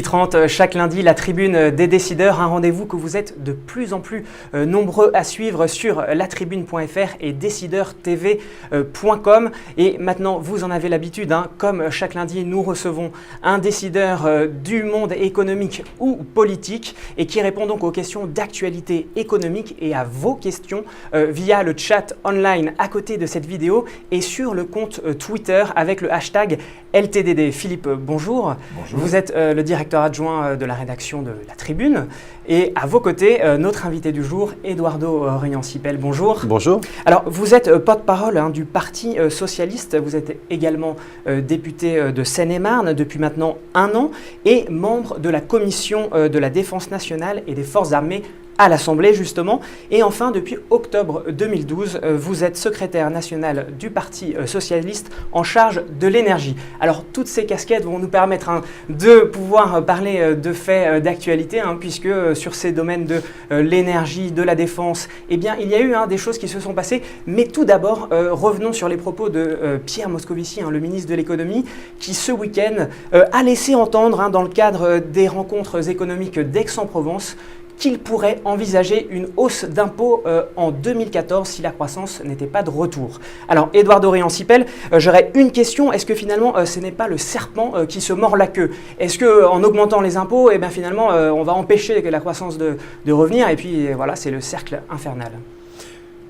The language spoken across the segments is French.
12h30, chaque lundi, la tribune des décideurs, un rendez-vous que vous êtes de plus en plus nombreux à suivre sur latribune.fr et décideurtv.com. Et maintenant, vous en avez l'habitude, comme chaque lundi, nous recevons un décideur du monde économique ou politique et qui répond donc aux questions d'actualité économique et à vos questions via le chat online à côté de cette vidéo et sur le compte Twitter avec le hashtag LTDD. Philippe, bonjour. Bonjour. Vous êtes le directeur adjoint de la rédaction de La Tribune et à vos côtés, notre invité du jour, Eduardo Riancipel. Bonjour. Bonjour. Alors, vous êtes porte-parole du Parti socialiste, vous êtes également député de Seine-et-Marne depuis maintenant 1 an et membre de la commission de la défense nationale et des forces armées à l'Assemblée justement. Et enfin, depuis octobre 2012, vous êtes secrétaire national du Parti socialiste en charge de l'énergie. Alors, toutes ces casquettes vont nous permettre de pouvoir parler de faits d'actualité, puisque sur ces domaines de l'énergie, de la défense, eh bien, il y a eu des choses qui se sont passées. Mais tout d'abord, revenons sur les propos de Pierre Moscovici, le ministre de l'économie, qui ce week-end a laissé entendre, dans le cadre des rencontres économiques d'Aix-en-Provence, qu'il pourrait envisager une hausse d'impôts en 2014 si la croissance n'était pas de retour. Alors, Eduardo Riancipel, j'aurais une question. Est-ce que finalement, ce n'est pas le serpent qui se mord la queue? Est-ce qu'en augmentant les impôts, finalement, on va empêcher la croissance de revenir? Et puis, voilà, c'est le cercle infernal.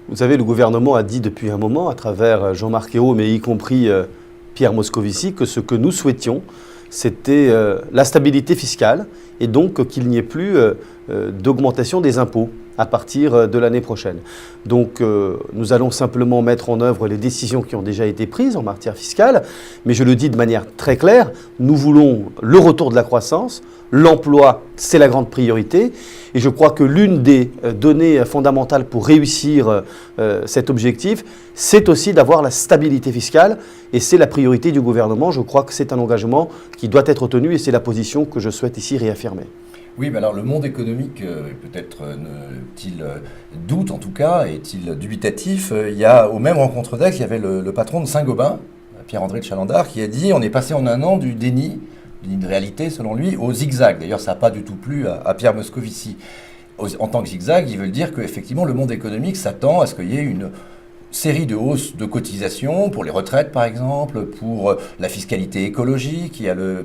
Vous savez, le gouvernement a dit depuis un moment, à travers Jean-Marc Ayrault, mais y compris Pierre Moscovici, que ce que nous souhaitions, c'était la stabilité fiscale et donc qu'il n'y ait plus d'augmentation des impôts à partir de l'année prochaine. Donc nous allons simplement mettre en œuvre les décisions qui ont déjà été prises en matière fiscale, mais je le dis de manière très claire, nous voulons le retour de la croissance, l'emploi, c'est la grande priorité, et je crois que l'une des données fondamentales pour réussir cet objectif, c'est aussi d'avoir la stabilité fiscale, et c'est la priorité du gouvernement. Je crois que c'est un engagement qui doit être tenu, et c'est la position que je souhaite ici réaffirmer. Oui, mais alors le monde économique, peut-être t-il doute en tout cas, est-il dubitatif? Il y a aux mêmes rencontres d'Aix, il y avait le patron de Saint-Gobain, Pierre-André de Chalandard, qui a dit on est passé en 1 an du déni, d'une réalité selon lui, au zigzag. D'ailleurs, ça n'a pas du tout plu à Pierre Moscovici. En tant que zigzag, ils veulent dire qu'effectivement le monde économique s'attend à ce qu'il y ait une série de hausses de cotisations pour les retraites par exemple, pour la fiscalité écologique. Il y a le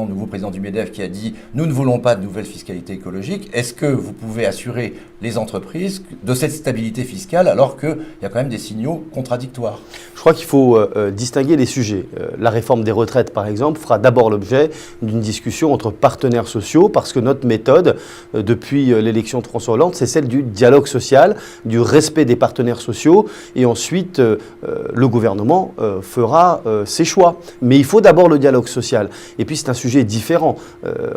nouveau président du MEDEF qui a dit « Nous ne voulons pas de nouvelle fiscalité écologique ». Est-ce que vous pouvez assurer les entreprises de cette stabilité fiscale alors qu'il y a quand même des signaux contradictoires? Je crois qu'il faut distinguer les sujets. La réforme des retraites par exemple fera d'abord l'objet d'une discussion entre partenaires sociaux parce que notre méthode depuis l'élection de François Hollande, c'est celle du dialogue social, du respect des partenaires sociaux. Et ensuite, le gouvernement fera ses choix. Mais il faut d'abord le dialogue social. Et puis, c'est un sujet différent.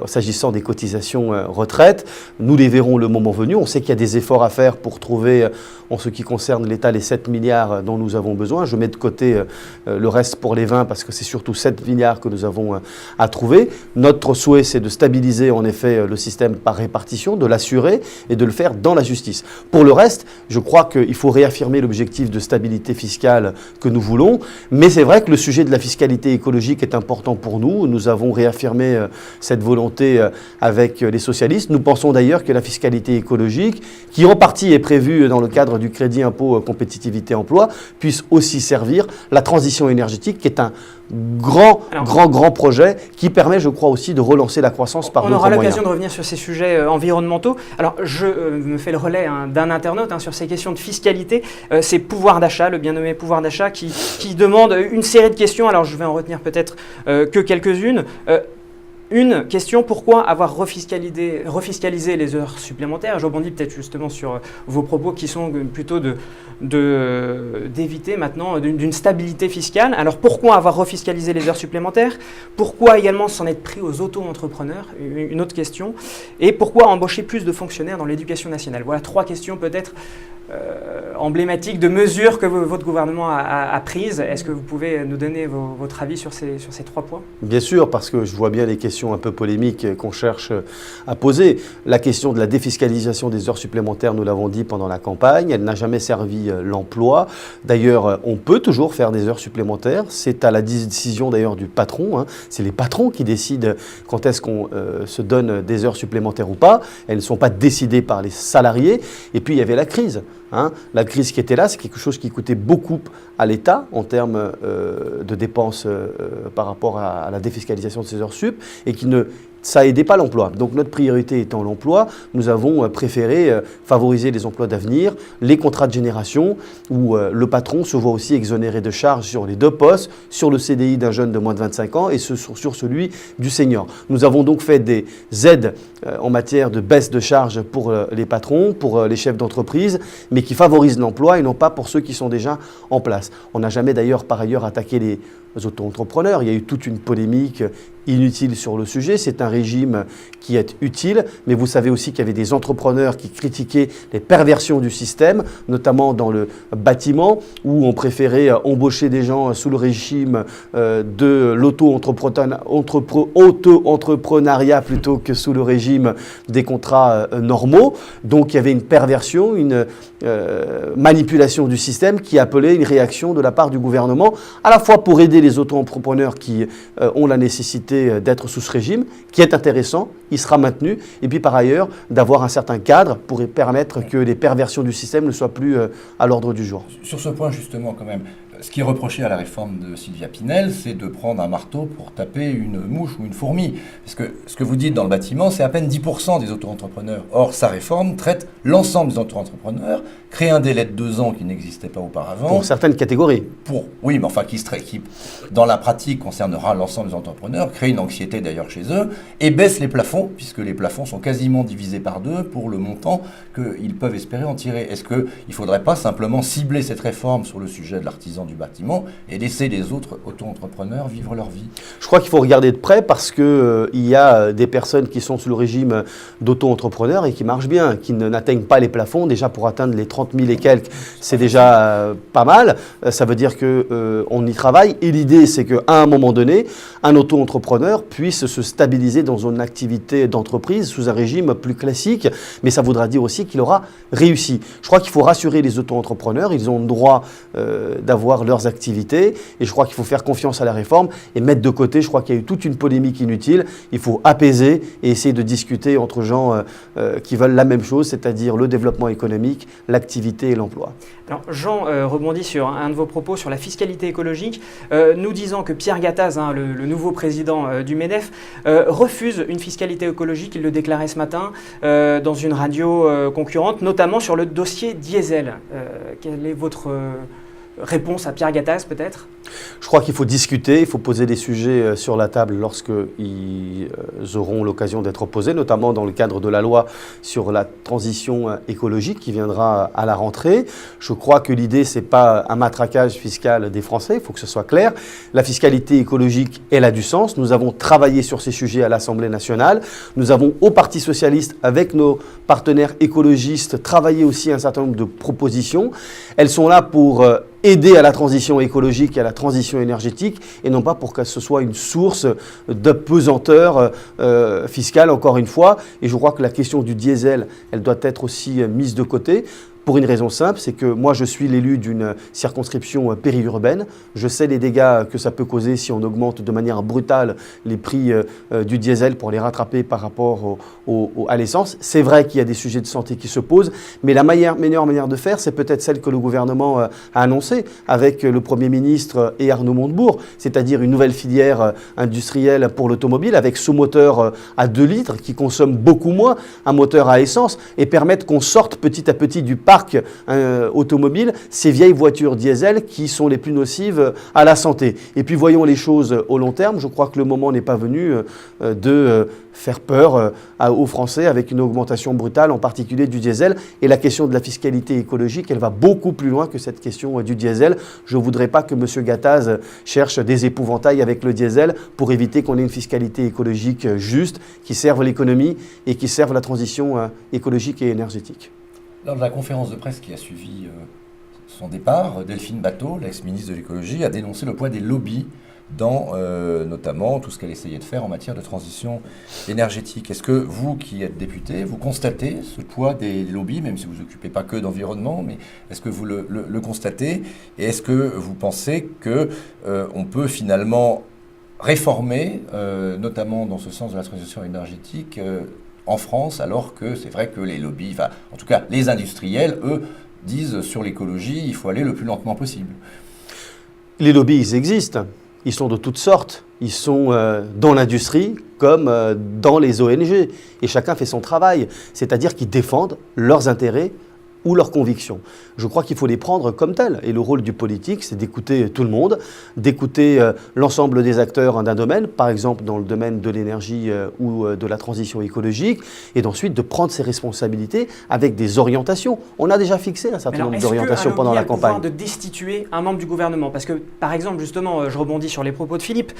S'agissant des cotisations retraite, nous les verrons le moment venu. On sait qu'il y a des efforts à faire pour trouver, en ce qui concerne l'État, les 7 milliards dont nous avons besoin. Je mets de côté le reste pour les 20 parce que c'est surtout 7 milliards que nous avons à trouver. Notre souhait, c'est de stabiliser en effet le système par répartition, de l'assurer et de le faire dans la justice. Pour le reste, je crois qu'il faut réaffirmer l'objectif de stabilité fiscale que nous voulons. Mais c'est vrai que le sujet de la fiscalité écologique est important pour nous. Nous avons réaffirmé cette volonté avec les socialistes. Nous pensons d'ailleurs que la fiscalité écologique, qui en partie est prévue dans le cadre du crédit impôt compétitivité emploi, puisse aussi servir la transition énergétique, qui est un grand projet qui permet, je crois, aussi de relancer la croissance par d'autres moyens. On aura l'occasion de revenir sur ces sujets environnementaux. Alors, je me fais le relais d'un internaute sur ces questions de fiscalité. C'est pouvoir d'achat, le bien nommé pouvoir d'achat, qui demande une série de questions. Alors, je vais en retenir peut-être que quelques-unes. Une question, pourquoi avoir refiscalisé les heures supplémentaires? Je rebondis peut-être justement sur vos propos qui sont plutôt d'éviter maintenant d'une stabilité fiscale. Alors pourquoi avoir refiscalisé les heures supplémentaires? Pourquoi également s'en être pris aux auto-entrepreneurs? Une autre question. Et pourquoi embaucher plus de fonctionnaires dans l'éducation nationale? Voilà 3 questions peut-être emblématiques de mesures que votre gouvernement a prises. Est-ce que vous pouvez nous donner votre avis sur ces 3 points? Bien sûr, parce que je vois bien les questions un peu polémiques qu'on cherche à poser. La question de la défiscalisation des heures supplémentaires, nous l'avons dit pendant la campagne, elle n'a jamais servi l'emploi. D'ailleurs, on peut toujours faire des heures supplémentaires. C'est à la décision d'ailleurs du patron. Hein. C'est les patrons qui décident quand est-ce qu'on se donne des heures supplémentaires ou pas. Elles ne sont pas décidées par les salariés. Et puis, il y avait la crise. Hein. La crise qui était là, c'est quelque chose qui coûtait beaucoup à l'État en termes de dépenses par rapport à la défiscalisation de ces heures sup et ça n'aidait pas l'emploi. Donc notre priorité étant l'emploi, nous avons préféré favoriser les emplois d'avenir, les contrats de génération, où le patron se voit aussi exonéré de charges sur les 2 postes, sur le CDI d'un jeune de moins de 25 ans et sur celui du senior. Nous avons donc fait des aides en matière de baisse de charges pour les patrons, pour les chefs d'entreprise, mais qui favorisent l'emploi et non pas pour ceux qui sont déjà en place. On n'a jamais d'ailleurs par ailleurs attaqué les auto-entrepreneurs. Il y a eu toute une polémique inutile sur le sujet. C'est un régime qui est utile, mais vous savez aussi qu'il y avait des entrepreneurs qui critiquaient les perversions du système, notamment dans le bâtiment, où on préférait embaucher des gens sous le régime de l'auto-entrepreneuriat plutôt que sous le régime des contrats normaux. Donc il y avait une perversion, une manipulation du système qui appelait une réaction de la part du gouvernement, à la fois pour aider les auto-entrepreneurs qui ont la nécessité d'être sous ce régime, qui est intéressant, il sera maintenu, et puis par ailleurs d'avoir un certain cadre pour permettre que les perversions du système ne soient plus à l'ordre du jour. Sur ce point justement quand même, ce qui est reproché à la réforme de Sylvia Pinel, c'est de prendre un marteau pour taper une mouche ou une fourmi. Parce que ce que vous dites dans le bâtiment, c'est à peine 10% des auto-entrepreneurs. Or, sa réforme traite l'ensemble des auto-entrepreneurs, crée un délai de 2 ans qui n'existait pas auparavant. Pour certaines catégories. Oui, mais enfin qui dans la pratique concernera l'ensemble des entrepreneurs, crée une anxiété d'ailleurs chez eux, et baisse les plafonds, puisque les plafonds sont quasiment divisés par 2 pour le montant qu'ils peuvent espérer en tirer. Est-ce qu'il ne faudrait pas simplement cibler cette réforme sur le sujet de l'artisan du bâtiment et laisser les autres auto-entrepreneurs vivre leur vie? Je crois qu'il faut regarder de près parce qu'il y a des personnes qui sont sous le régime d'auto-entrepreneurs et qui marchent bien, qui n'atteignent pas les plafonds. Déjà pour atteindre les 30 000 et quelques, c'est déjà pas mal. Ça veut dire qu'on y travaille et l'idée c'est qu'à un moment donné, un auto-entrepreneur puisse se stabiliser dans une activité d'entreprise sous un régime plus classique, mais ça voudra dire aussi qu'il aura réussi. Je crois qu'il faut rassurer les auto-entrepreneurs, ils ont le droit d'avoir leurs activités et je crois qu'il faut faire confiance à la réforme et mettre de côté, je crois qu'il y a eu toute une polémique inutile, il faut apaiser et essayer de discuter entre gens qui veulent la même chose, c'est-à-dire le développement économique, l'activité et l'emploi. Alors Jean rebondit sur un de vos propos sur la fiscalité écologique, nous disant que Pierre Gattaz, le nouveau président du MEDEF, refuse une fiscalité écologique, il le déclarait ce matin dans une radio concurrente, notamment sur le dossier diesel. Quelle est votre réponse à Pierre Gattaz peut-être? Je crois qu'il faut discuter, il faut poser des sujets sur la table lorsqu'ils auront l'occasion d'être posés, notamment dans le cadre de la loi sur la transition écologique qui viendra à la rentrée. Je crois que l'idée, ce n'est pas un matraquage fiscal des Français, il faut que ce soit clair. La fiscalité écologique, elle a du sens. Nous avons travaillé sur ces sujets à l'Assemblée nationale. Nous avons au Parti socialiste, avec nos partenaires écologistes, travaillé aussi un certain nombre de propositions. Elles sont là pour aider à la transition écologique et à la transition énergétique et non pas pour que ce soit une source de pesanteur fiscale, encore une fois. Et je crois que la question du diesel, elle doit être aussi mise de côté. Pour une raison simple, c'est que moi je suis l'élu d'une circonscription périurbaine. Je sais les dégâts que ça peut causer si on augmente de manière brutale les prix du diesel pour les rattraper par rapport à l'essence. C'est vrai qu'il y a des sujets de santé qui se posent, mais la meilleure manière de faire, c'est peut-être celle que le gouvernement a annoncée avec le Premier ministre et Arnaud Montebourg, c'est-à-dire une nouvelle filière industrielle pour l'automobile avec ce moteur à 2 litres qui consomme beaucoup moins, un moteur à essence, et permettre qu'on sorte petit à petit du parc automobile, ces vieilles voitures diesel qui sont les plus nocives à la santé. Et puis voyons les choses au long terme, je crois que le moment n'est pas venu de faire peur aux Français avec une augmentation brutale, en particulier du diesel. Et la question de la fiscalité écologique, elle va beaucoup plus loin que cette question du diesel. Je ne voudrais pas que M. Gattaz cherche des épouvantails avec le diesel pour éviter qu'on ait une fiscalité écologique juste, qui serve l'économie et qui serve la transition écologique et énergétique. Lors de la conférence de presse qui a suivi son départ, Delphine Batho, l'ex-ministre de l'écologie, a dénoncé le poids des lobbies dans notamment tout ce qu'elle essayait de faire en matière de transition énergétique. Est-ce que vous, qui êtes député, vous constatez ce poids des lobbies, même si vous ne vous occupez pas que d'environnement, mais est-ce que vous le constatez? Et est-ce que vous pensez qu'on peut finalement réformer, notamment dans ce sens de la transition énergétique, en France, alors que c'est vrai que les lobbies, enfin, en tout cas les industriels, eux, disent sur l'écologie, il faut aller le plus lentement possible? Les lobbies, ils existent. Ils sont de toutes sortes. Ils sont dans l'industrie comme dans les ONG. Et chacun fait son travail. C'est-à-dire qu'ils défendent leurs intérêts ou leurs convictions. Je crois qu'il faut les prendre comme tels. Et le rôle du politique, c'est d'écouter tout le monde, d'écouter l'ensemble des acteurs d'un domaine, par exemple dans le domaine de l'énergie ou de la transition écologique, et d'ensuite de prendre ses responsabilités avec des orientations. On a déjà fixé un certain nombre d'orientations pendant la campagne. Est-ce que de destituer un membre du gouvernement? Parce que, par exemple, justement, je rebondis sur les propos de Philippe,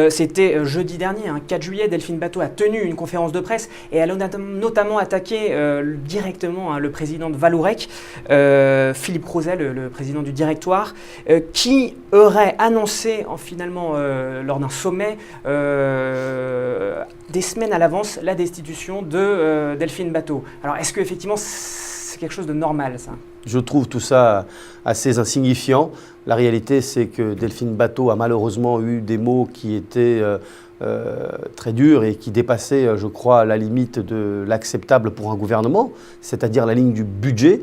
c'était jeudi dernier, 4 juillet, Delphine Batho a tenu une conférence de presse et elle a notamment attaqué directement le président de Vallourec, Philippe Crozet, le président du directoire, qui aurait annoncé finalement lors d'un sommet des semaines à l'avance la destitution de Delphine Batho. Alors est-ce qu'effectivement c'est quelque chose de normal, ça? Je trouve tout ça assez insignifiant. La réalité, c'est que Delphine Batho a malheureusement eu des mots qui étaient très durs et qui dépassaient, je crois, la limite de l'acceptable pour un gouvernement, c'est-à-dire la ligne du budget.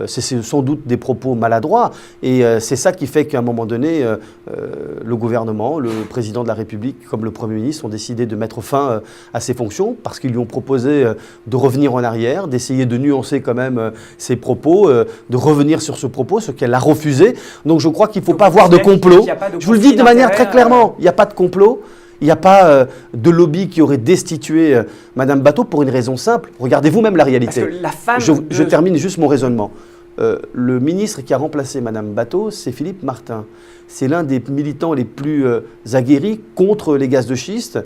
C'est sans doute des propos maladroits et c'est ça qui fait qu'à un moment donné, le gouvernement, le président de la République comme le Premier ministre ont décidé de mettre fin à ses fonctions parce qu'ils lui ont proposé de revenir en arrière, d'essayer de nuancer quand même ses propos, de revenir sur ce propos, ce qu'elle a refusé. Donc je crois qu'il ne faut pas avoir de complot. Je vous le dis de manière très clairement, il n'y a pas de complot. Il n'y a pas de lobby qui aurait destitué Madame Batho pour une raison simple. Regardez vous-même la réalité. Parce que la femme je termine juste mon raisonnement. Le ministre qui a remplacé Madame Batho, c'est Philippe Martin. C'est l'un des militants les plus aguerris contre les gaz de schiste,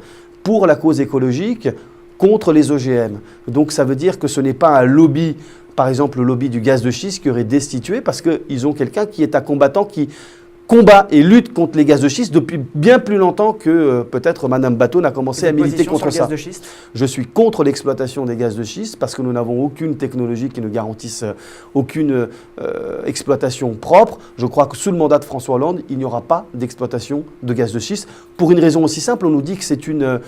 pour la cause écologique, contre les OGM. Donc ça veut dire que ce n'est pas un lobby, par exemple le lobby du gaz de schiste, qui aurait destitué, parce qu'ils ont quelqu'un qui est un combattant qui combat et lutte contre les gaz de schiste depuis bien plus longtemps que peut-être Madame Batho n'a commencé à militer contre ça. Je suis contre l'exploitation des gaz de schiste parce que nous n'avons aucune technologie qui nous garantisse aucune exploitation propre. Je crois que sous le mandat de François Hollande, il n'y aura pas d'exploitation de gaz de schiste. Pour une raison aussi simple, on nous dit que c'est une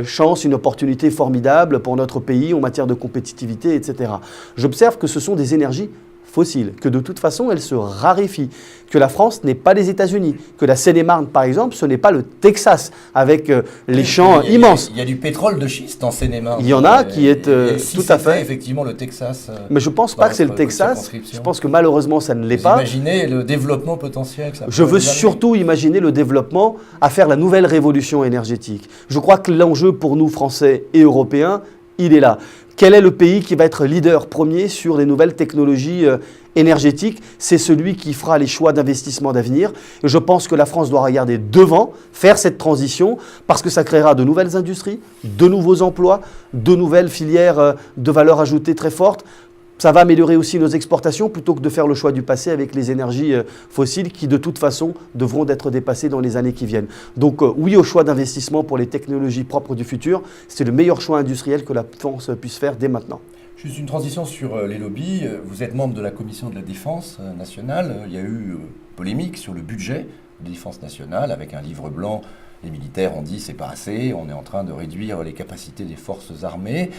chance, une opportunité formidable pour notre pays en matière de compétitivité, etc. J'observe que ce sont des énergies fossiles, que de toute façon, elles se raréfient, que la France n'est pas les États-Unis, que la Seine-et-Marne, par exemple, ce n'est pas le Texas, avec les champs immenses. Il y a du pétrole de schiste en Seine-et-Marne. Il y en a qui est tout à fait... effectivement le Texas. Mais je ne pense pas que c'est le Texas, je pense que malheureusement, ça ne l'est pas. Imaginez le développement potentiel que ça peut Je veux surtout imaginer le développement à faire la nouvelle révolution énergétique. Je crois que l'enjeu pour nous, Français et Européens, il est là. Quel est le pays qui va être leader premier sur les nouvelles technologies énergétiques? C'est celui qui fera les choix d'investissement d'avenir. Et je pense que la France doit regarder devant, faire cette transition, parce que ça créera de nouvelles industries, de nouveaux emplois, de nouvelles filières de valeur ajoutée très fortes. Ça va améliorer aussi nos exportations plutôt que de faire le choix du passé avec les énergies fossiles qui, de toute façon, devront être dépassées dans les années qui viennent. Donc oui au choix d'investissement pour les technologies propres du futur. C'est le meilleur choix industriel que la France puisse faire dès maintenant. Juste une transition sur les lobbies. Vous êtes membre de la Commission de la Défense nationale. Il y a eu polémique sur le budget de défense nationale avec un livre blanc. Les militaires ont dit c'est pas assez, on est en train de réduire les capacités des forces armées.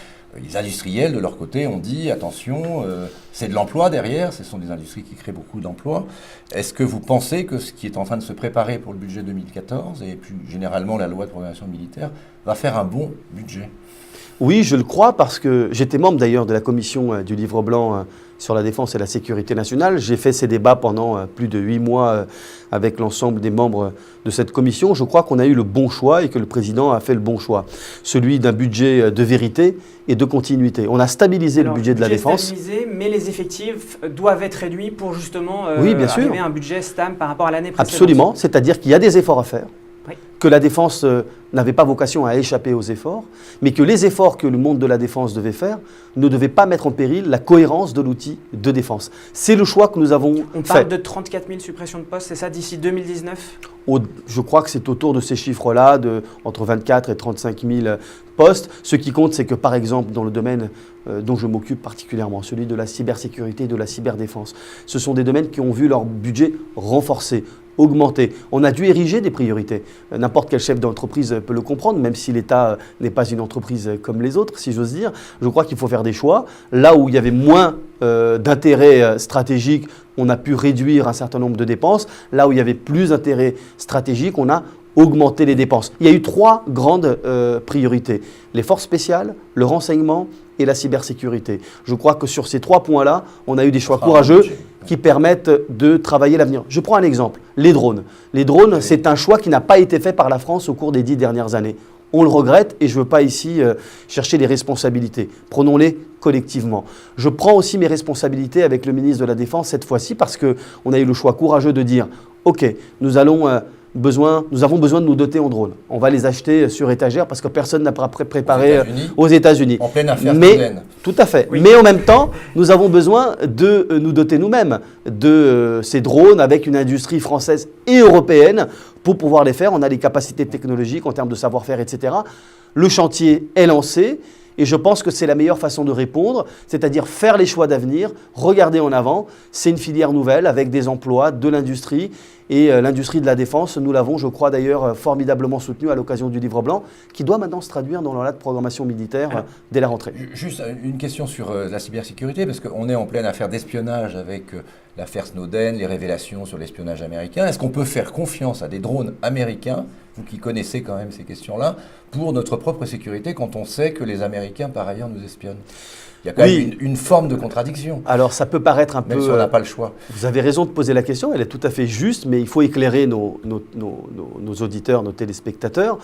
Les industriels, de leur côté, ont dit attention, c'est de l'emploi derrière, ce sont des industries qui créent beaucoup d'emplois. Est-ce que vous pensez que ce qui est en train de se préparer pour le budget 2014 et plus généralement la loi de programmation militaire va faire un bon budget? Oui, je le crois parce que j'étais membre d'ailleurs de la commission du livre blanc sur la défense et la sécurité nationale. J'ai fait ces débats pendant plus de 8 mois avec l'ensemble des membres de cette commission. Je crois qu'on a eu le bon choix et que le président a fait le bon choix. Celui d'un budget de vérité et de continuité. On a stabilisé le budget de la défense. Stabilisé, mais les effectifs doivent être réduits pour justement oui, bien sûr. arriver à un budget stable par rapport à l'année précédente. Absolument, c'est-à-dire qu'il y a des efforts à faire. Oui. que la défense n'avait pas vocation à échapper aux efforts, mais que les efforts que le monde de la défense devait faire ne devaient pas mettre en péril la cohérence de l'outil de défense. C'est le choix que nous avons On fait. parle de 34 000 suppressions de postes, c'est ça, d'ici 2019? Je crois que c'est autour de ces chiffres-là, entre 24 et 35 000 postes. Ce qui compte, c'est que par exemple, dans le domaine dont je m'occupe particulièrement, celui de la cybersécurité et de la cyberdéfense, ce sont des domaines qui ont vu leur budget renforcé, augmenter. On a dû ériger des priorités. N'importe quel chef d'entreprise peut le comprendre, même si l'État n'est pas une entreprise comme les autres, si j'ose dire. Je crois qu'il faut faire des choix. Là où il y avait moins d'intérêt stratégique, on a pu réduire un certain nombre de dépenses. Là où il y avait plus d'intérêt stratégique, on a augmenté les dépenses. Il y a eu 3 grandes priorités. Les forces spéciales, le renseignement et la cybersécurité. Je crois que sur ces 3 points-là, on a eu des choix courageux qui permettent de travailler l'avenir. Je prends un exemple, les drones. Les drones, c'est un choix qui n'a pas été fait par la France au cours des 10 dernières années. On le regrette et je ne veux pas ici chercher les responsabilités. Prenons-les collectivement. Je prends aussi mes responsabilités avec le ministre de la Défense cette fois-ci parce qu'on a eu le choix courageux de dire « Ok, nous avons besoin de nous doter en drones. On va les acheter sur étagère parce que personne n'a préparé aux États-Unis. En pleine affaire Snowden. Tout à fait. Oui. Mais en même temps, nous avons besoin de nous doter nous-mêmes de ces drones avec une industrie française et européenne pour pouvoir les faire. On a les capacités technologiques en termes de savoir-faire, etc. Le chantier est lancé. Et je pense que c'est la meilleure façon de répondre, c'est-à-dire faire les choix d'avenir, regarder en avant. C'est une filière nouvelle avec des emplois, de l'industrie. Et l'industrie de la défense, nous l'avons, je crois d'ailleurs, formidablement soutenue à l'occasion du Livre blanc, qui doit maintenant se traduire dans la loi de programmation militaire dès la rentrée. Juste une question sur la cybersécurité, parce qu'on est en pleine affaire d'espionnage avec l'affaire Snowden, les révélations sur l'espionnage américain. Est-ce qu'on peut faire confiance à des drones américains, vous qui connaissez quand même ces questions-là, pour notre propre sécurité quand on sait que les Américains, par ailleurs, nous espionnent? Il y a quand même une forme de contradiction. Alors ça peut paraître un peu... Même si on n'a pas le choix. Vous avez raison de poser la question, elle est tout à fait juste, mais il faut éclairer nos auditeurs, nos téléspectateurs.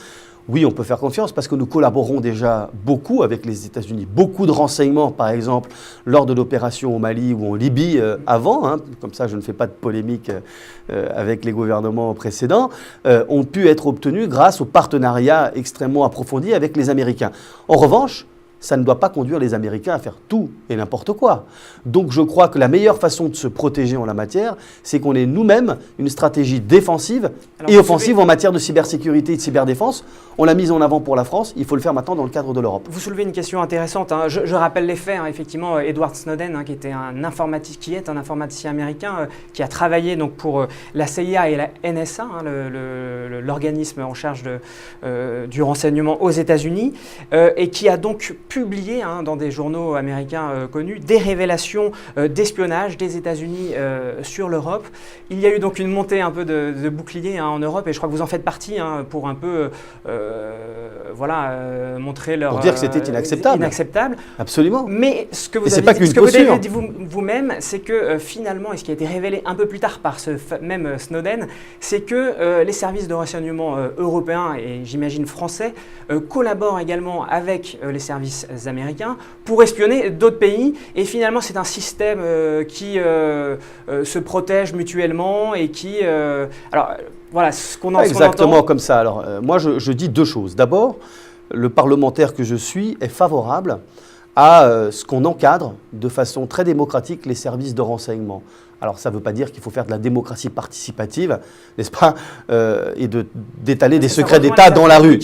Oui, on peut faire confiance parce que nous collaborons déjà beaucoup avec les États-Unis. Beaucoup de renseignements, par exemple, lors de l'opération au Mali ou en Libye avant, comme ça je ne fais pas de polémique avec les gouvernements précédents, ont pu être obtenus grâce au partenariat extrêmement approfondi avec les Américains. En revanche, ça ne doit pas conduire les Américains à faire tout et n'importe quoi. Donc je crois que la meilleure façon de se protéger en la matière, c'est qu'on ait nous-mêmes une stratégie défensive et offensive en matière de cybersécurité et de cyberdéfense. On l'a mise en avant pour la France, il faut le faire maintenant dans le cadre de l'Europe. Vous soulevez une question intéressante. Je rappelle les faits. Effectivement, Edward Snowden, qui est un informaticien américain, qui a travaillé donc, pour la CIA et la NSA, l'organisme en charge du renseignement aux États-Unis, et qui a donc publié dans des journaux américains connus des révélations d'espionnage des États-Unis sur l'Europe. Il y a eu donc une montée un peu de bouclier en Europe, et je crois que vous en faites partie pour un peu montrer leur... Pour dire que c'était inacceptable. Inacceptable. Absolument. Mais ce que vous avez dit vous-même, c'est que finalement, et ce qui a été révélé un peu plus tard par ce même Snowden, c'est que les services de renseignement européens et j'imagine français collaborent également avec les services américains pour espionner d'autres pays. Et finalement, c'est un système qui se protège mutuellement et qui... Voilà, ce qu'on en exactement comme ça. Alors, moi, je dis 2 choses. D'abord, le parlementaire que je suis est favorable à ce qu'on encadre de façon très démocratique les services de renseignement. Alors, ça ne veut pas dire qu'il faut faire de la démocratie participative, n'est-ce pas, et d'étaler des secrets d'État dans la rue.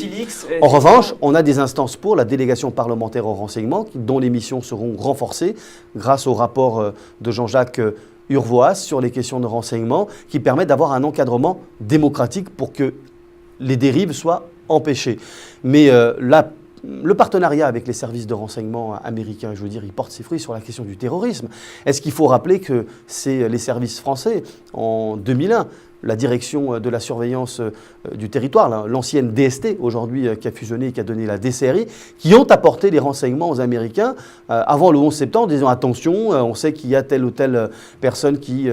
En revanche, on a des instances pour la délégation parlementaire au renseignement, dont les missions seront renforcées grâce au rapport de Jean-Jacques Urvoas sur les questions de renseignement, qui permet d'avoir un encadrement démocratique pour que les dérives soient empêchées. Mais le partenariat avec les services de renseignement américains, je veux dire, il porte ses fruits sur la question du terrorisme. Est-ce qu'il faut rappeler que c'est les services français, en 2001, la direction de la surveillance du territoire, l'ancienne DST, aujourd'hui qui a fusionné et qui a donné la DCRI, qui ont apporté les renseignements aux Américains avant le 11 septembre, disant attention, on sait qu'il y a telle ou telle personne qui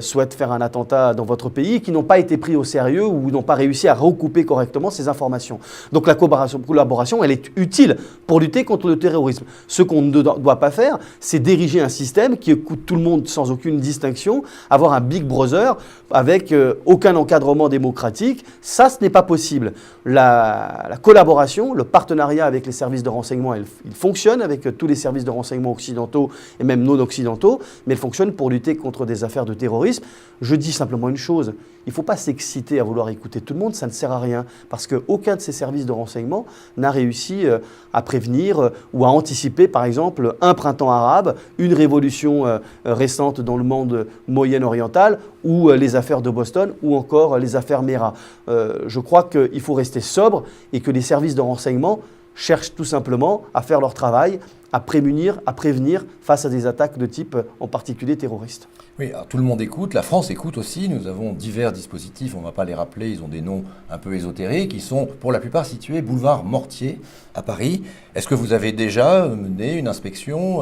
souhaite faire un attentat dans votre pays, qui n'ont pas été pris au sérieux ou n'ont pas réussi à recouper correctement ces informations. Donc la collaboration, elle est utile pour lutter contre le terrorisme. Ce qu'on ne doit pas faire, c'est diriger un système qui écoute tout le monde sans aucune distinction, avoir un Big Brother avec aucun encadrement démocratique, ça, ce n'est pas possible. La collaboration, le partenariat avec les services de renseignement, il fonctionne avec tous les services de renseignement occidentaux et même non occidentaux, mais il fonctionne pour lutter contre des affaires de terrorisme. Je dis simplement une chose, il ne faut pas s'exciter à vouloir écouter tout le monde, ça ne sert à rien, parce qu'aucun de ces services de renseignement n'a réussi à prévenir ou à anticiper, par exemple, un printemps arabe, une révolution récente dans le monde moyen-oriental, ou les affaires de Boston, ou encore les affaires Mera. Je crois qu'il faut rester sobre et que les services de renseignement cherchent tout simplement à faire leur travail, à prémunir, à prévenir face à des attaques de type en particulier terroriste. Oui, alors tout le monde écoute, la France écoute aussi, nous avons divers dispositifs, on ne va pas les rappeler, ils ont des noms un peu ésotériques, ils sont pour la plupart situés boulevard Mortier à Paris. Est-ce que vous avez déjà mené une inspection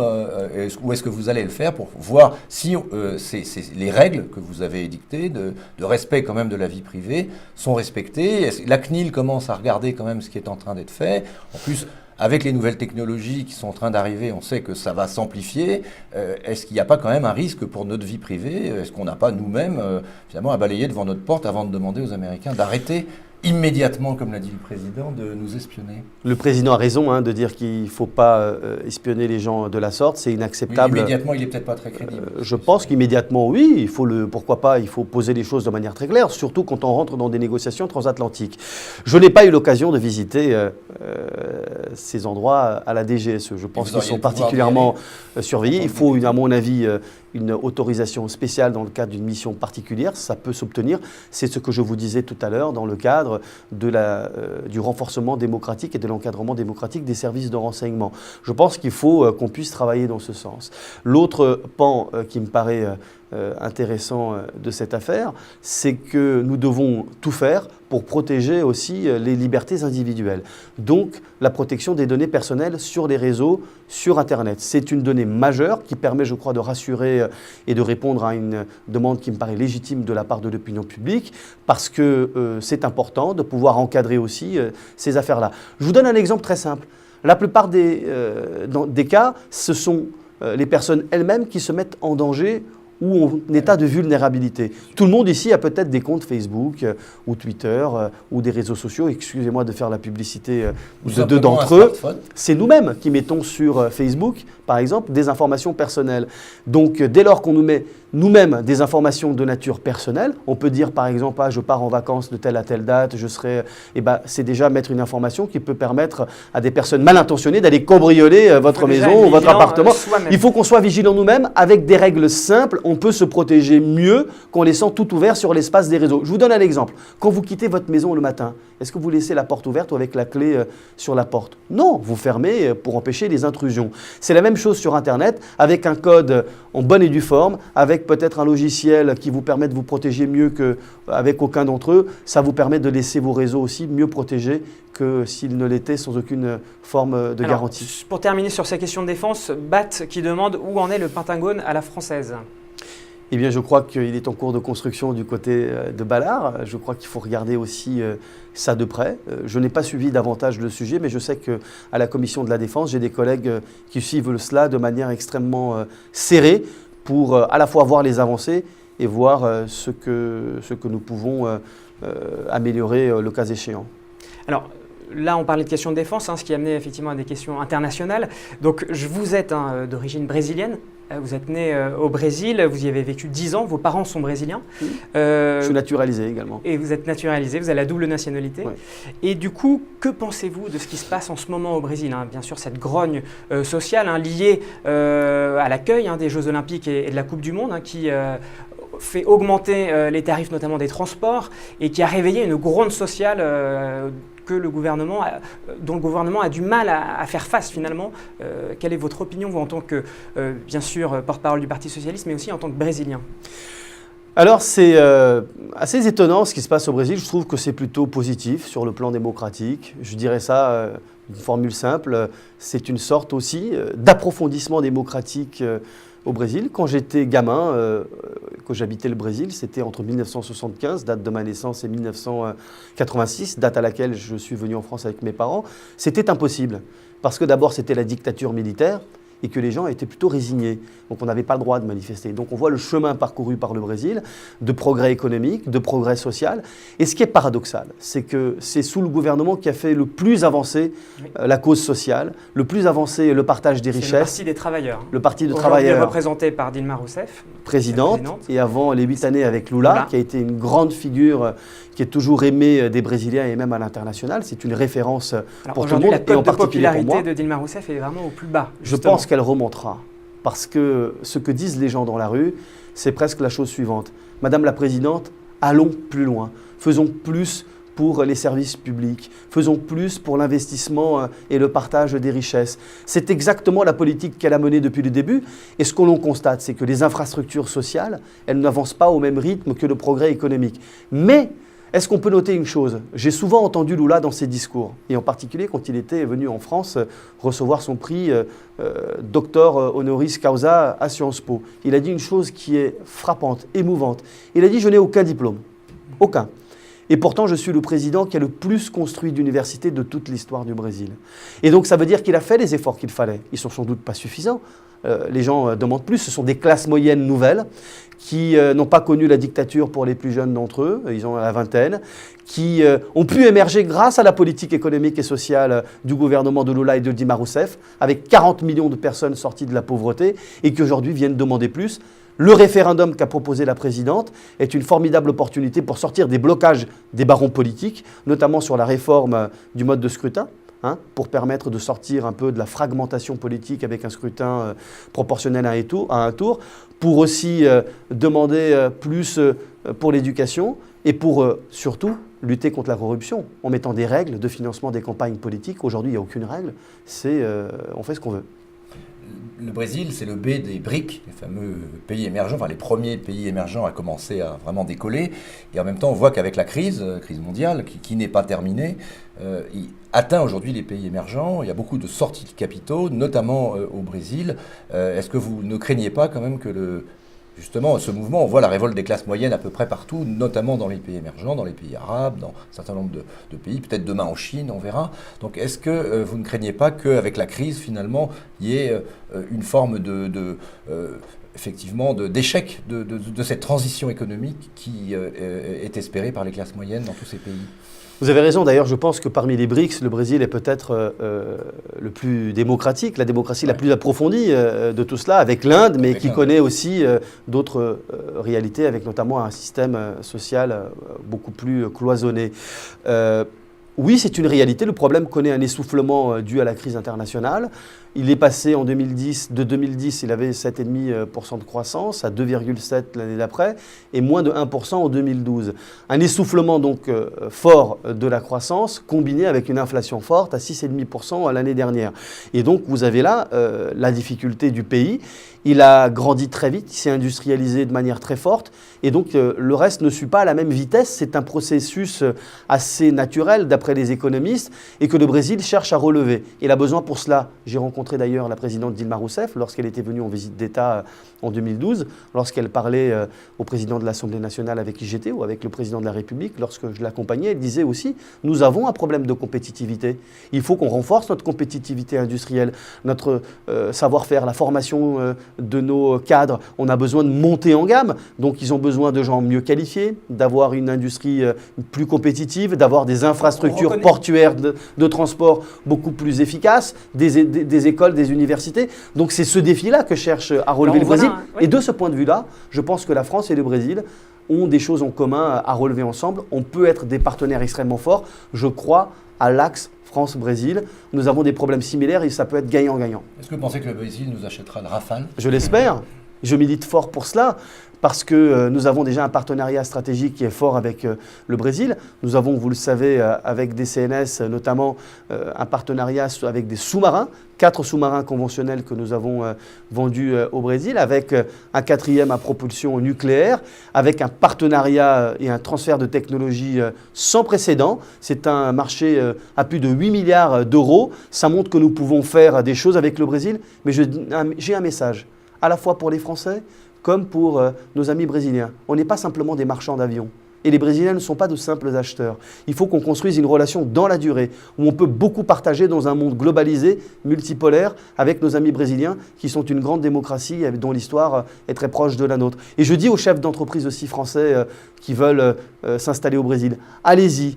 ou est-ce que vous allez le faire pour voir si les règles que vous avez édictées de respect quand même de la vie privée sont respectées? La CNIL commence à regarder quand même ce qui est en train d'être fait. En plus, avec les nouvelles technologies qui sont en train d'arriver, on sait que ça va s'amplifier. Est-ce qu'il n'y a pas quand même un risque pour notre vie privée? Est-ce qu'on n'a pas nous-mêmes finalement à balayer devant notre porte avant de demander aux Américains d'arrêter immédiatement, comme l'a dit le président, de nous espionner? Le président a raison de dire qu'il ne faut pas espionner les gens de la sorte, c'est inacceptable. Oui, immédiatement, il n'est peut-être pas très crédible. Je pense qu'immédiatement, oui, pourquoi pas, il faut poser les choses de manière très claire, surtout quand on rentre dans des négociations transatlantiques. Je n'ai pas eu l'occasion de visiter ces endroits à la DGSE. Je pense qu'ils sont particulièrement surveillés. Il faut, à mon avis, une autorisation spéciale dans le cadre d'une mission particulière, ça peut s'obtenir. C'est ce que je vous disais tout à l'heure dans le cadre du renforcement démocratique et de l'encadrement démocratique des services de renseignement. Je pense qu'il faut qu'on puisse travailler dans ce sens. L'autre pan qui me paraît intéressant de cette affaire, c'est que nous devons tout faire pour protéger aussi les libertés individuelles. Donc, la protection des données personnelles sur les réseaux, sur Internet. C'est une donnée majeure qui permet, je crois, de rassurer et de répondre à une demande qui me paraît légitime de la part de l'opinion publique, parce que c'est important de pouvoir encadrer aussi ces affaires-là. Je vous donne un exemple très simple. La plupart des cas, ce sont les personnes elles-mêmes qui se mettent en danger ou en état de vulnérabilité. Tout le monde ici a peut-être des comptes Facebook ou Twitter ou des réseaux sociaux. Excusez-moi de faire la publicité de deux d'entre eux. C'est nous-mêmes qui mettons sur Facebook, par exemple, des informations personnelles. Donc, dès lors qu'on nous met nous-mêmes des informations de nature personnelle, on peut dire par exemple, je pars en vacances de telle à telle date, c'est déjà mettre une information qui peut permettre à des personnes mal intentionnées d'aller cambrioler votre maison ou votre appartement. Il faut qu'on soit vigilant nous-mêmes avec des règles simples. On peut se protéger mieux qu'en laissant tout ouvert sur l'espace des réseaux. Je vous donne un exemple. Quand vous quittez votre maison le matin, est-ce que vous laissez la porte ouverte ou avec la clé sur la porte? Non, vous fermez pour empêcher les intrusions. C'est la même chose sur Internet, avec un code en bonne et due forme, avec peut-être un logiciel qui vous permet de vous protéger mieux qu'avec aucun d'entre eux. Ça vous permet de laisser vos réseaux aussi mieux protégés que s'ils ne l'étaient sans aucune forme de garantie. Pour terminer sur ces questions de défense, BAT qui demande où en est le Pentagone à la française. Eh bien, je crois qu'il est en cours de construction du côté de Ballard. Je crois qu'il faut regarder aussi ça de près. Je n'ai pas suivi davantage le sujet, mais je sais qu'à la Commission de la Défense, j'ai des collègues qui suivent cela de manière extrêmement serrée pour à la fois voir les avancées et voir ce que nous pouvons améliorer le cas échéant. Alors, là, on parlait de questions de défense, ce qui amenait effectivement à des questions internationales. Donc, vous êtes d'origine brésilienne. Vous êtes né au Brésil, vous y avez vécu 10 ans, vos parents sont brésiliens. Oui. Je suis naturalisé également. Et vous êtes naturalisé, vous avez la double nationalité. Oui. Et du coup, que pensez-vous de ce qui se passe en ce moment au Brésil? Bien sûr, cette grogne sociale liée à l'accueil des Jeux Olympiques et de la Coupe du Monde qui fait augmenter les tarifs notamment des transports et qui a réveillé une grogne sociale dont le gouvernement a du mal à faire face finalement. Quelle est votre opinion, vous, en tant que, bien sûr, porte-parole du Parti Socialiste, mais aussi en tant que Brésilien? Alors, c'est assez étonnant ce qui se passe au Brésil. Je trouve que c'est plutôt positif sur le plan démocratique. Je dirais ça, une formule simple, c'est une sorte aussi d'approfondissement démocratique au Brésil. Quand j'étais gamin, que j'habitais le Brésil, c'était entre 1975, date de ma naissance, et 1986, date à laquelle je suis venu en France avec mes parents. C'était impossible, parce que d'abord c'était la dictature militaire, et que les gens étaient plutôt résignés. Donc on n'avait pas le droit de manifester. Donc on voit le chemin parcouru par le Brésil de progrès économique, de progrès social. Et ce qui est paradoxal, c'est que c'est sous le gouvernement qui a fait le plus avancer la cause sociale, le plus avancer le partage des richesses. C'est le Parti des travailleurs. Le Parti des Aujourd'hui travailleurs. représenté par Dilma Rousseff, présidente, et avant les 8 années avec Lula, qui a été une grande figure, qui est toujours aimée des Brésiliens et même à l'international. C'est une référence pour tout le monde. La cote et en de particulier pour moi. popularité de Dilma Rousseff est vraiment au plus bas. Je pense qu'elle remontera. Parce que ce que disent les gens dans la rue, c'est presque la chose suivante. Madame la Présidente, allons plus loin. Faisons plus pour les services publics. Faisons plus pour l'investissement et le partage des richesses. C'est exactement la politique qu'elle a menée depuis le début. Et ce que l'on constate, c'est que les infrastructures sociales, elles n'avancent pas au même rythme que le progrès économique. Mais est-ce qu'on peut noter une chose? J'ai souvent entendu Lula dans ses discours, et en particulier quand il était venu en France recevoir son prix docteur honoris causa à Sciences Po. Il a dit une chose qui est frappante, émouvante. Il a dit « Je n'ai aucun diplôme, aucun. Et pourtant, je suis le président qui a le plus construit d'universités de toute l'histoire du Brésil. » Et donc, ça veut dire qu'il a fait les efforts qu'il fallait. Ils ne sont sans doute pas suffisants. Les gens demandent plus. Ce sont des classes moyennes nouvelles qui n'ont pas connu la dictature pour les plus jeunes d'entre eux, ils ont la vingtaine, qui ont pu émerger grâce à la politique économique et sociale du gouvernement de Lula et de Dilma Rousseff, avec 40 millions de personnes sorties de la pauvreté et qui aujourd'hui viennent demander plus. Le référendum qu'a proposé la présidente est une formidable opportunité pour sortir des blocages des barons politiques, notamment sur la réforme du mode de scrutin. Pour permettre de sortir un peu de la fragmentation politique avec un scrutin proportionnel à un tour, pour aussi demander plus pour l'éducation et pour surtout lutter contre la corruption en mettant des règles de financement des campagnes politiques. Aujourd'hui, il n'y a aucune règle, on fait ce qu'on veut. Le Brésil, c'est le B des BRIC, les fameux pays émergents, enfin les premiers pays émergents à commencer à vraiment décoller. Et en même temps, on voit qu'avec la crise mondiale, qui n'est pas terminée, il atteint aujourd'hui les pays émergents. Il y a beaucoup de sorties de capitaux, notamment au Brésil. Est-ce que vous ne craignez pas quand même que justement, ce mouvement, on voit la révolte des classes moyennes à peu près partout, notamment dans les pays émergents, dans les pays arabes, dans un certain nombre de pays, peut-être demain en Chine, on verra. Donc est-ce que vous ne craignez pas qu'avec la crise, finalement, il y ait une forme effectivement d'échec de cette transition économique qui est espérée par les classes moyennes dans tous ces pays? Vous avez raison, d'ailleurs, je pense que parmi les BRICS, le Brésil est peut-être le plus démocratique, la démocratie la plus approfondie de tout cela, avec l'Inde, mais qui connaît aussi d'autres réalités, avec notamment un système social beaucoup plus cloisonné. Oui, c'est une réalité. Le problème connaît un essoufflement dû à la crise internationale. Il est passé en 2010, de 2010, il avait 7,5% de croissance, à 2,7% l'année d'après, et moins de 1% en 2012. Un essoufflement donc fort de la croissance, combiné avec une inflation forte à 6,5% l'année dernière. Et donc vous avez là la difficulté du pays. Il a grandi très vite, il s'est industrialisé de manière très forte, et donc le reste ne suit pas à la même vitesse. C'est un processus assez naturel d'après les économistes, et que le Brésil cherche à relever. Il a besoin pour cela, j'ai rencontré d'ailleurs la présidente Dilma Rousseff lorsqu'elle était venue en visite d'État en 2012, lorsqu'elle parlait au président de l'Assemblée nationale avec qui j'étais, ou avec le président de la République, lorsque je l'accompagnais, elle disait aussi « Nous avons un problème de compétitivité. Il faut qu'on renforce notre compétitivité industrielle, notre savoir-faire, la formation de nos cadres. On a besoin de monter en gamme. Donc ils ont besoin de gens mieux qualifiés, d'avoir une industrie plus compétitive, d'avoir des infrastructures portuaires de transport beaucoup plus efficaces, des écoles, des universités. Donc c'est ce défi-là que cherche à relever le Brésil. Et de ce point de vue-là, je pense que la France et le Brésil ont des choses en commun à relever ensemble. On peut être des partenaires extrêmement forts. Je crois à l'axe France-Brésil. Nous avons des problèmes similaires et ça peut être gagnant-gagnant. Est-ce que vous pensez que le Brésil nous achètera le Rafale? Je l'espère. Je milite fort pour cela. Parce que nous avons déjà un partenariat stratégique qui est fort avec le Brésil. Nous avons, vous le savez, avec des CNS, notamment un partenariat avec des sous-marins, 4 sous-marins conventionnels que nous avons vendus au Brésil, avec un 4e à propulsion nucléaire, avec un partenariat et un transfert de technologie sans précédent. C'est un marché à plus de 8 milliards d'euros. Ça montre que nous pouvons faire des choses avec le Brésil. Mais j'ai un message, à la fois pour les Français, comme pour nos amis brésiliens. On n'est pas simplement des marchands d'avions. Et les Brésiliens ne sont pas de simples acheteurs. Il faut qu'on construise une relation dans la durée, où on peut beaucoup partager dans un monde globalisé, multipolaire, avec nos amis brésiliens, qui sont une grande démocratie et dont l'histoire est très proche de la nôtre. Et je dis aux chefs d'entreprise aussi français qui veulent s'installer au Brésil, allez-y,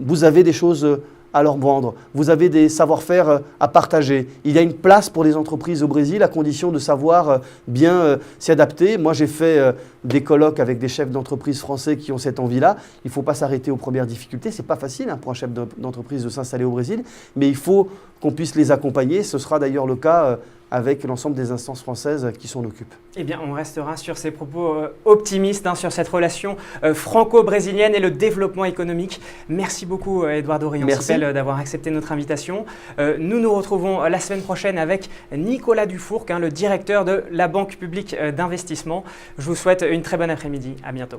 vous avez des choses à leur vendre, vous avez des savoir-faire à partager. Il y a une place pour les entreprises au Brésil à condition de savoir bien s'y adapter. Moi, j'ai fait des colloques avec des chefs d'entreprise français qui ont cette envie-là. Il ne faut pas s'arrêter aux premières difficultés. Ce n'est pas facile pour un chef d'entreprise de s'installer au Brésil, mais il faut qu'on puisse les accompagner. Ce sera d'ailleurs le cas avec l'ensemble des instances françaises qui s'en occupent. Eh bien, on restera sur ces propos optimistes, sur cette relation franco-brésilienne et le développement économique. Merci beaucoup, Eduardo Riancipel, d'avoir accepté notre invitation. Nous nous retrouvons la semaine prochaine avec Nicolas Dufourcq, le directeur de la Banque publique d'investissement. Je vous souhaite une très bonne après-midi. À bientôt.